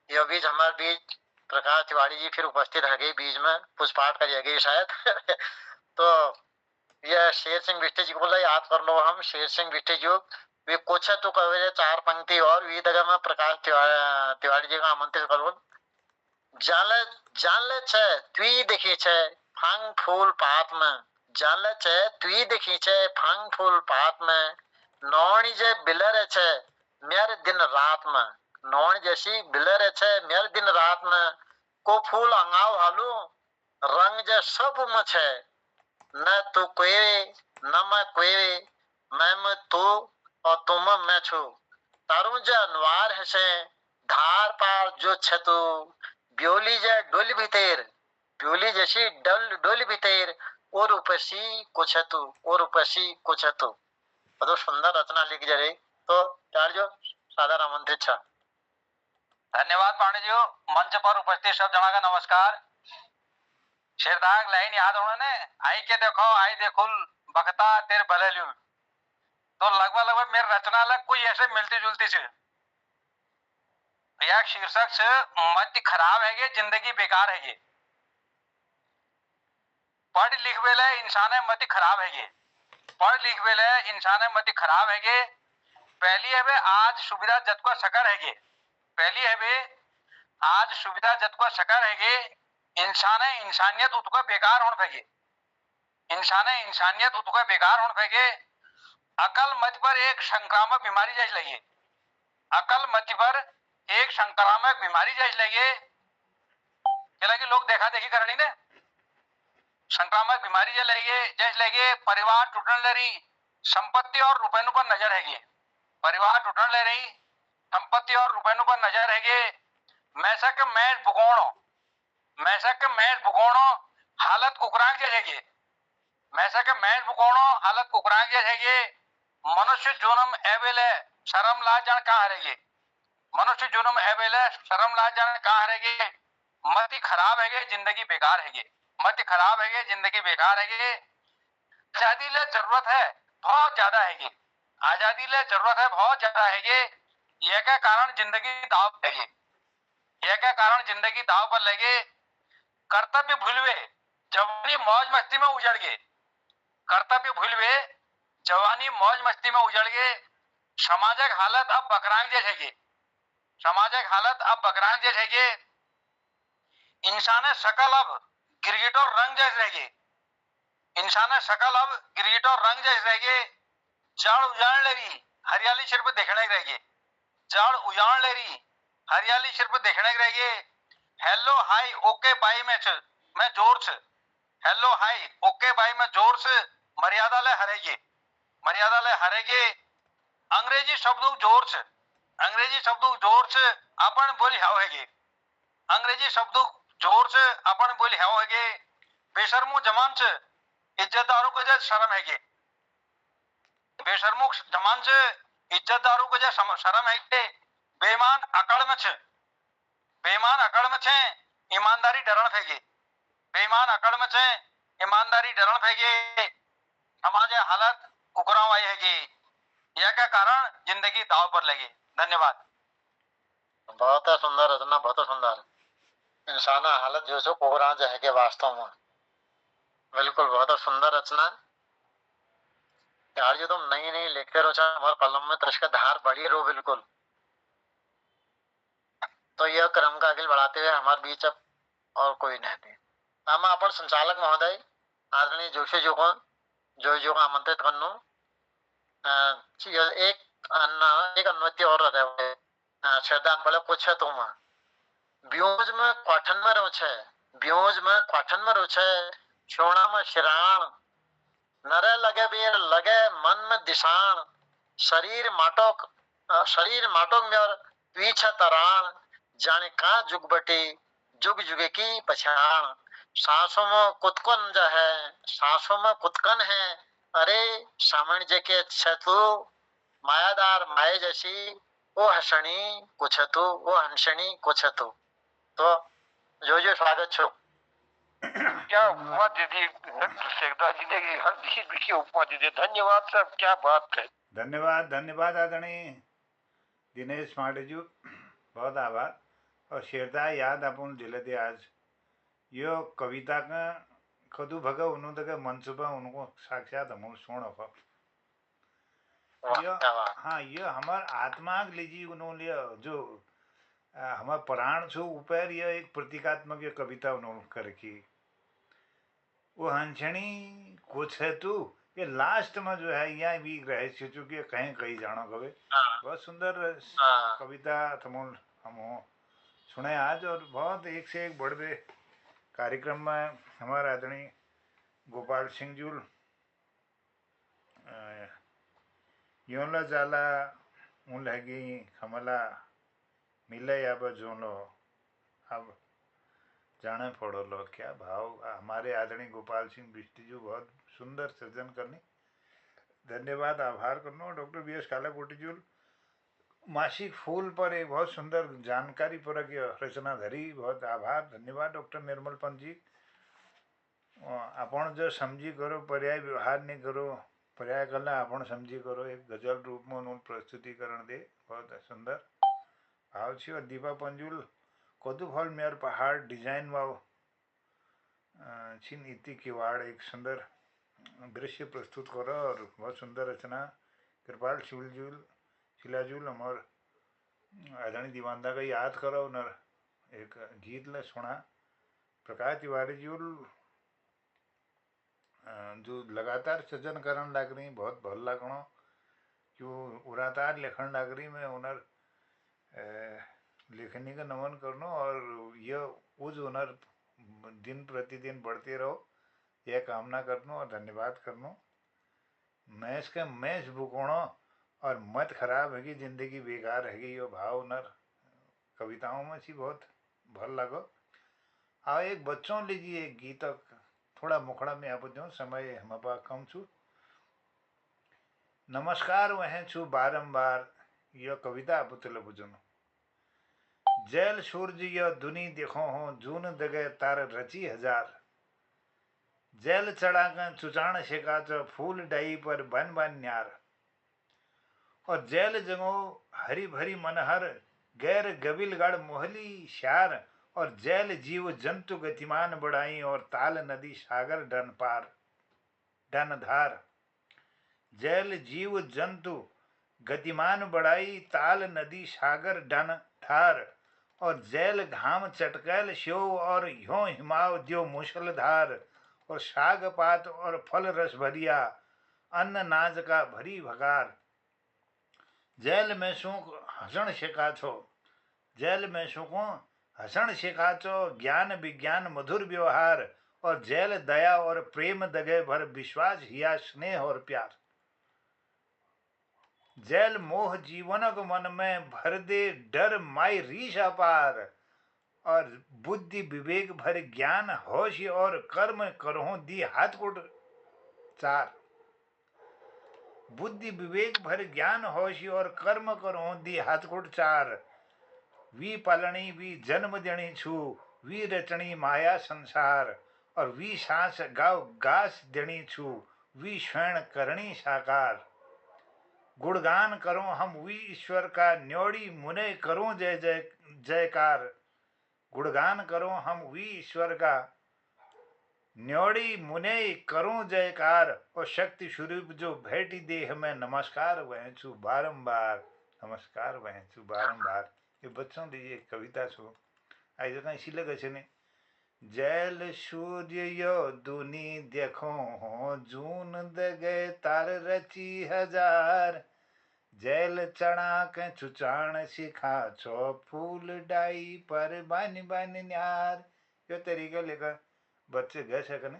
ये बीच हमारे बीच प्रकाश तिवारी जी फिर उपस्थित रह गई बीच में पुष्पाठ करिएगी शायद तो ये शेर सिंह बिष्टी जी को बोला याद कर लो हम शेर सिंह बिष्टी जी वे कुछ तो कहे 4 पंक्ति और वी जगह में प्रकाश तिवारी जी का आमंत्रित करो जान ले छे तुई देखी छे फंग फूल पात में जल छे तुई देखी छे फंग फूल पात में नौणी जे बिलर छे मेरे दिन रात में नौणी जैसी बिलर छे मेरे दिन रात में को फूल अंगाव हालू रंग जे सब में छे न तू कोई न मैं कोई मैं तू और तुम मैं छु तारू जे अनवार है से धार पार जो छतु ब्योली जे डोली भीतर ब्योली जैसी डोली भीतर और उपसी कुछतु और उपसी कुछतु बहुत सुंदर रचना लिख जरे तो यार जो सादर आमंत्रित छा। धन्यवाद पांडे जी। मंच पर उपस्थित सब जना का नमस्कार। शेरदाग लाइन याद होना ने आई के देखो आई देखुल बखता तेरे भले लियो तो लगभग मेरी रचना लग कोई ऐसे मिलती जुलती से यह शीर्षक से मत खराब है जिंदगी बेकार है पढ़ लिख वेले इंसान मत खराब है पढ़ लिख वेले इंसान मत खराब है पहली है वे आज सुविधा जत को सकर है पहली है वे आज सुविधा जत को सकर है इंसान इंसानियत उतको बेकार होने फेगे इंसान इंसानियत उतको बेकार होने फेगे अकल मत पर एक संक्रामक बीमारी जैसे लगी अकल मत पर एक संक्रामक बीमारी जैसे लगे लोग देखा देखी करनी ने संक्रामक बीमारी जैसे लगे परिवार टूटने ले रही संपत्ति और रुपये पर नजर है परिवार टूटने ले रही संपत्ति और रुपये पर नजर है मैसक मैच बुकोणो हालत कुकरांग जैसे मैसक मैच बुकोणो हालत कुकरांग जैसे मनुष्य जन्म एवेले शर्म ला जान कहाँ रहेगी मनुष्य जन्म एवेले शर्म ला जान कहाँ रहेगी मति खराब है जिंदगी बेकार है मति खराब है जिंदगी बेकार है आजादी ले जरूरत है बहुत ज्यादा है आजादी ले जरूरत है बहुत ज्यादा है यह का कारण जिंदगी दाव पर लगे यह का कारण जिंदगी दाव पर लगे कर्तव्य भूलवे जवानी मौज मस्ती में उजड़ गए कर्तव्य भूलवे जवानी मौज मस्ती में उजड़ गए समाजक हालत अब बकरांग जैसे समाजक हालत अब बकरांग जैसे इंसान शकल अब गिरगिट और रंग जैसे रहेगी इंसान शकल अब गिरगिट और रंग जैसे रहेगी जड़ उजाड़ ले रही हरियाली सिर्फ देखने की रहेगी जड़ उजाड़ ले रही हरियाली सिर्फ देखने की रहेगी हेलो हाय ओके बाय मैं जोर से हेलो हाय ओके बाय मैं जोर से मर्यादा ले हरेगी अंग्रेजी शब्द जोर से अपन बोली हावेगी अंग्रेजी शब्द जोर से अपन बोली हावेगी बेशर्मो जमान से इज्जतदारों को जैसे शर्म है बेशर्मो जमान से इज्जतदारों को जैसे शर्म है बेईमान अकड़ में छे ईमानदारी डरण फेगे बेईमान अकड़ में छे ईमानदारी डरण फेगे समाज हालत कुकराव आई है यह का कारण जिंदगी दाव पर लगे। धन्यवाद। बहुत सुंदर रचना बहुत सुंदर इंसान हालत जो सो कुकरा है वास्तव में बिल्कुल बहुत सुंदर रचना यार जो तुम नई नई लिखते रहो हमारे कलम में तो इसका धार बढ़ी रहो बिल्कुल। तो यह क्रम का आगे बढ़ाते हुए हमारे बीच अब और कोई नहीं हम अपन संचालक महोदय आदरणीय जोशी जी को जो आमंत्रित करनो एक अनुमति और रहते श्रद्धान पहले कुछ है तुम ब्योज में क्वाठन में रो छे सोना में शिराण नरे लगे बेर लगे मन में दिशान शरीर माटोक में पीछे तराण जाने का जुग बटे जुग जुगे की पछाण सांसों में कुतकन है अरे सामण जे के छतु मायादार माए जैसी वो हसणी कुछ वो हंसणी कुछ तो जो स्वागत छो क्या उपमा दीदी शेखदार जी ने हर चीज की उपमा दीदी धन्यवाद सर क्या बात है। धन्यवाद आदरणीय दिनेश पांडे जी बहुत आभार और शेरदा याद अपन दिले दे आज यो कविता का कदू भगा उन्होंने तक मनसुबा उनको साक्षात हम सुन ये हमार आत्मा लीजिए उन्होंने जो हमार प्राण छो ऊपर यह एक प्रतीकात्मक कविता उन्होंने करकी वो हंसणी कुछ है तू, ये लास्ट में जो है यहाँ भी रहस्य चूंकि कहीं कहीं जानो कभी हाँ बहुत सुंदर हाँ कविता तमोल हम सुने आज, और बहुत एक से एक बड़े कार्यक्रम में हमारा आदरणीय गोपाल सिंह जूल योला जाला उन लगी हमला मिले अब जोलो अब जाने पड़ो लो क्या भाव हमारे आदरणीय गोपाल सिंह बिष्ट जी बहुत सुंदर सृजन करनी, धन्यवाद आभार करनो। डॉक्टर बी एस कालाकोटी जी मासिक फूल पर एक बहुत सुंदर जानकारी पूरक रचना धरी, बहुत आभार धन्यवाद। डॉक्टर निर्मल पंत जी आपण जो समझी करो पर्याय व्यवहार नहीं करो, पर्याय कला आपण समझी करो, एक गजल रूप में उन्होंने प्रस्तुतिकरण दे बहुत सुंदर भाव छी। और दीपा पंजुल कोदुफल मेयर पहाड़ डिजाइन वाव छिन इति किवाड़ एक सुंदर दृश्य प्रस्तुत करो और बहुत सुंदर रचना। कृपाल शिलाजूल हमार आदरणीय दीवानदा का याद करो न एक गीत ले सुना। प्रकाश तिवारी जी जो लगातार सृजन करन लग रही बहुत भल लगनो, जो उरातार लेखन लग रही मैं उनर लेखनी का नमन करनो, और यह उस हुनर दिन प्रतिदिन बढ़ते रहो यह कामना करनो और धन्यवाद करनो। मैस के मैस बुकोणो और मत खराब है कि जिंदगी बेकार है कि यो भाव नर कविताओं में सी बहुत भल लगो। आओ एक बच्चों लीजिए एक गीत थोड़ा मुखड़ा में आप दो समय हम पास कम छू। नमस्कार वह छू बारंबार यो कविता पुतल बुझनो। जैल सूरज यो दुनी देखो हो जून दगे तार रची हजार, जैल चढ़ा कर चुचाण शेका चो फूल डाई पर बन बन न्यार, और जैल जगो हरी भरी मनहर गैर गबिलगढ़ मोहली शार, और जैल जीव जंतु गतिमान बढ़ाई और ताल नदी सागर डन पार डन धार। जैल जीव जंतु गतिमान बढ़ाई ताल नदी सागर डन धार, और जैल घाम चटकैल शो और ह्यो हिमाव द्यो मूसलधार, और साग पात और फल रस भरिया अन्न नाज का भरी भगार। जैल में सूख हसण शिका छो, जैल में सूखो हसण शिका छो ज्ञान विज्ञान मधुर व्यवहार, और जैल दया और प्रेम दगे भर विश्वास हिया स्नेह और प्यार। जैल मोह जीवनक मन में भर दे डर माई रीश अपार, और बुद्धि विवेक भर ज्ञान होश और कर्म करहो दी हाथ कुट चार। बुद्धि विवेक भर ज्ञान होश और कर्म करहो दी हाथ कुट चार। वी पालनी वी जन्म देनी छू, वी रचनी माया संसार, और वी सांस गाव गास देनी छू, वी स्वयं करणी साकार। गुणगान करो हम वी ईश्वर का न्योड़ी मुने करो जय जय जयकार। गुणगान करो हम वी ईश्वर का न्योड़ी मुने करो जयकार, और शक्ति स्वरूप जो भेटी देह में नमस्कार वह छू बारंबार, नमस्कार वह छू बारंबार। ये बच्चों दी एक कविता छू आई जगह इसी लगे छे ने। जैल सूर्य यो दुनी देखो हो जून दगे तार रची हजार, जैल चढ़ा के चुचाण सिखा छो फूल डाई पर बन बन न्यार। यो तरीका लेकर बच्चे गए सकने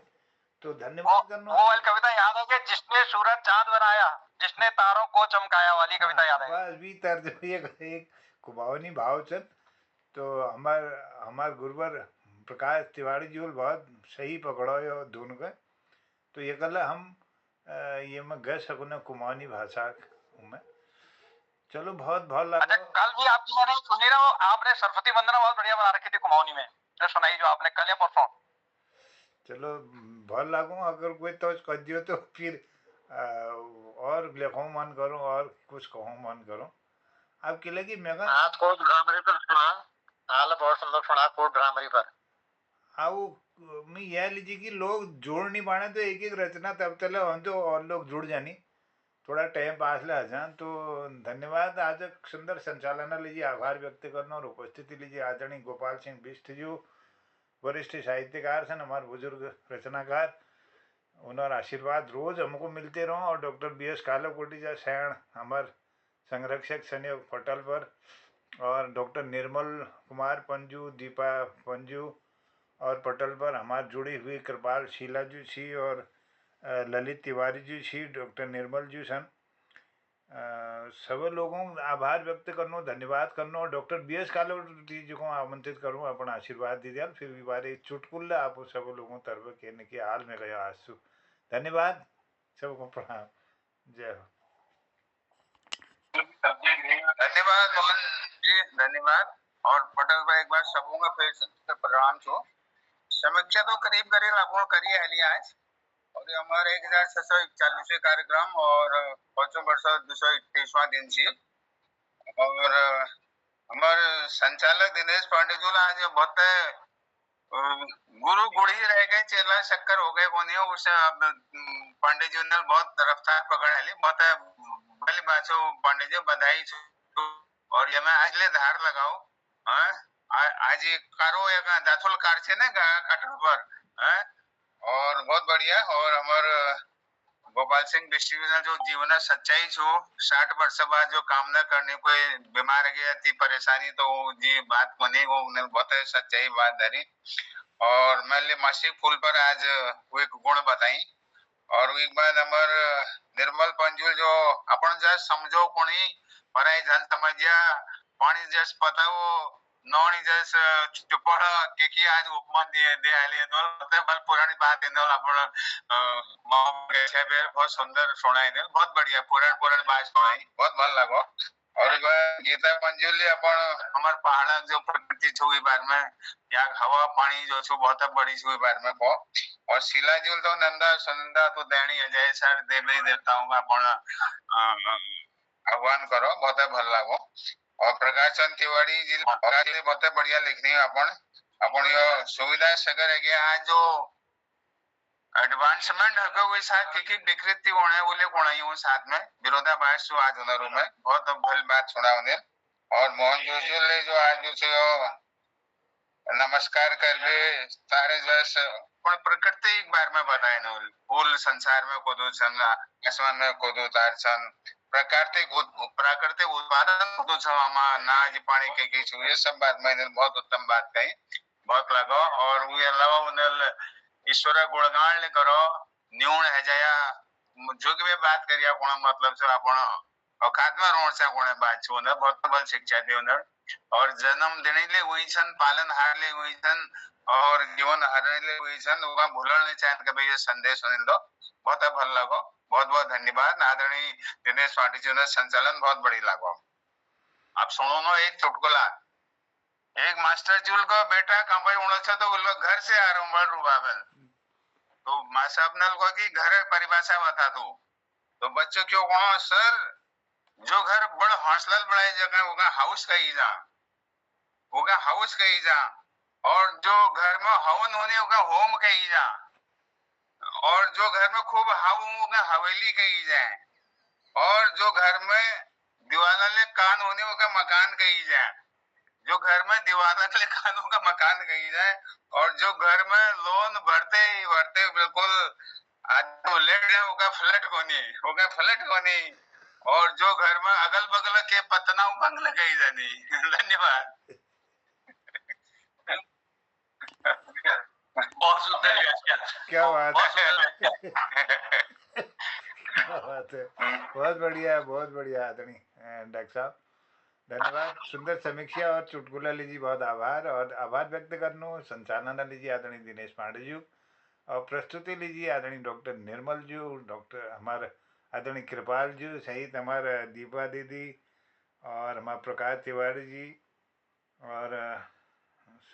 तो धन्यवाद करना। वो वाली कविता याद है कि जिसने सूरज चांद बनाया जिसने तारों को चमकाया वाली कविता याद है। बस भी तर्ज एक कुबावनी भाव चल तो हमार गुरुवर प्रकाश तिवारी जी बहुत सही पकड़ो यो धुन का, तो ये कल हम ये मैं गए सकुने कुमाऊनी भाषा में। चलो बहुत बहुत अच्छा, कल भी आपकी मैंने सुनी ना, आपने सरस्वती वंदना बहुत बढ़िया बना रखी थी कुमाऊनी में, जो सुनाई जो आपने कल या परसों। चलो बहुत लागू अगर कोई तो कर दियो तो फिर और लिखो मन करो और कुछ कहो मन करो आपके लगी मैं आज कोड भ्रामरी पर सुना, हाल बहुत सुंदर सुना कोड भ्रामरी पर। आओ मैं यह लीजिए कि लोग जोड़ नहीं पाने तो एक एक रचना तब चले हम तो और लोग जुड़ जानी थोड़ा टाइम पास ले जान। तो धन्यवाद आज सुंदर संचालन लीजिए आभार व्यक्त करना और उपस्थिति लीजिए आदरणीय गोपाल सिंह बिष्ट जी वरिष्ठ साहित्यकार सन हमारे बुजुर्ग रचनाकार उन्होंने आशीर्वाद रोज हमको मिलते रहो। और डॉक्टर BS कालकोटी जा सैण हमार संरक्षक सहयोग पटल पर, और डॉक्टर निर्मल कुमार पंजू, दीपा पंजू और पटल पर हमार जुड़ी हुई कृपाल शीला जी छी, और ललित तिवारी जी छी, डॉक्टर निर्मल जी सन। सब लोगों का आभार व्यक्त करनो, धन्यवाद करनो। और डॉक्टर BS कालकोटी जी को आमंत्रित करूँ अपना आशीर्वाद दी दिया। फिर भी बारे चुटकुल्ला आप सब लोगों तरफ कहने के हाल में गया आंसू। धन्यवाद, सबको प्रणाम, जय हो। धन्यवाद मोहन जी, धन्यवाद। और पटेल भाई एक बार सबों का फिर से प्रणाम छो। समीक्षा तो करीब करीब आपको करिए हली आज, और हमारे 1641 कार्यक्रम और 5 वर्ष 221वां दिन छी। और हमारे संचालक दिनेश पांडे जी आज बहुत गुरु गुड़ी रह गए, चेला शक्कर हो गए कोनी हो। उसे अब पांडे जी ने बहुत रफ्तार पकड़ ली, बहुत भली बात छो पांडे जी, बधाई छो। और ये मैं आज ले धार लगाओ, हाँ आज कारो एक दाथुल कार छे ना कटड़ पर, हाँ और बहुत बढ़िया। और हमारे गोपाल सिंह डिस्ट्रीब्यूटर जो जीवन सच्चाई छो 60 वर्ष बाद जो काम न करने कोई बीमार गया थी परेशानी, तो जी बात बनी वो बहुत सच्चाई बात धरी। और मैंने मासिक फूल पर आज वो एक गुण बताई। और एक बात हमार निर्मल पंजुल जो अपन जस समझो कोनी पराई जन समझिया पानी जस पता वो नौनी जस चुपड़ के आज उपमा दे आले नो बल पुरानी बात इन अपन बहुत सुंदर सुनाई दे, बहुत बढ़िया पुरान बात सुनाई, बहुत भल लगो। और गीता मंजुली अपन हमार पहाड़ जो प्रकृति छो ई बार में, यहाँ हवा पानी जो छो बहुत बड़ी छो ई बार में को। और शीला जी तो नंदा सुनंदा तो देनी अजय सर देवी देवताओं का अपन आह्वान करो, बहुत भल लगो। और प्रकाश चंद तिवारी जी बहुत बढ़िया लिखनी है अपन अपन यो सुविधा सगर है कि आज जो एडवांसमेंट है वो साथ की विकृति होने बोले कोणाई हूँ साथ में विरोधाभास जो आज हुनरों में बहुत भल बात सुना उन्हें। और मोहन जोशी ले जो आज जो नमस्कार कर दे सारे जस प्रकृति एक बार में बताए न फूल संसार में कोदो छन, आसमान में कोदो तार छन, प्राकृतिक उत्पादन कोदो छमा नाज पानी के किछु, ये सब बात मैंने बहुत उत्तम बात कही, बहुत लगा। और वो अलावा उन्हें ईश्वर गुणगान ले करो न्यून है जाया जुग में बात करिया कोण मतलब से अपन औकात में रोण से कोण बात छो ने बहुत बल शिक्षा दे उन्हें। और जन्म देने ले वही छन, पालन हार ले वही छन, और जीवन हारने ले वही छन, उगा भूलन ले चाहत के भाई ये संदेश सुन लो, बहुत भल लगो। बहुत बहुत धन्यवाद। आदरणीय दिनेश पाटिल जी ने संचालन बहुत बड़ी लागो। आप सुनो नो एक चुटकुला। एक मास्टर जी का बेटा कंपनी उड़छा तो बोलो घर से आ रहा हूँ बड़ रुबाबल, तो माँ साहब ने कहा कि घर परिभाषा बता दो। तो बच्चों क्यों कहो सर जो घर बड़ हौसला बढ़ाई जगह होगा हाउस कही जा, होगा हाउस कही जा, और जो घर में हवन होने होगा होम कही जा, और जो घर में खूब हव होगा हवेली कही जाए, और जो घर में दीवार ले कान होने होगा मकान कही जाए, जो घर में दीवार ले कानों का मकान कही जाए, और जो घर में लोन भरते ही भरते बिल्कुल आदमी लेट जाए होगा फ्लैट कोनी, और जो घर में अगल बगल के पतना बंगले कही जानी। धन्यवाद। बहुत सुंदर क्या बात है, क्या बात है, बहुत बढ़िया, बहुत बढ़िया आदरणीय डॉक्टर साहब, धन्यवाद। सुंदर समीक्षा और चुटकुला लीजिए, बहुत आभार। और आभार व्यक्त करनो संचालन लीजिए आदरणीय दिनेश पांडे जी, और प्रस्तुति लीजिए आदरणीय डॉक्टर निर्मल जी, डॉक्टर हमारे आदरणीय कृपाल जी सहित हमारे दीपा दीदी और हमारे प्रकाश तिवारी जी और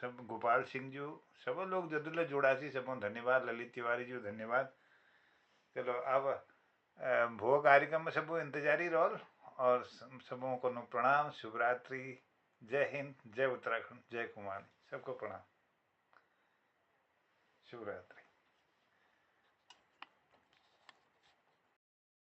सब गोपाल सिंह जी, सब लोग जदुल्ला जोड़ासी सब धन्यवाद। ललित तिवारी जी धन्यवाद। चलो अब भोग कार्यक्रम में सब इंतजारी रोल, और सबों को प्रणाम, शुभरात्रि, जय हिंद, जय उत्तराखंड, जय कुमार, सबको प्रणाम, शुभरात्रि।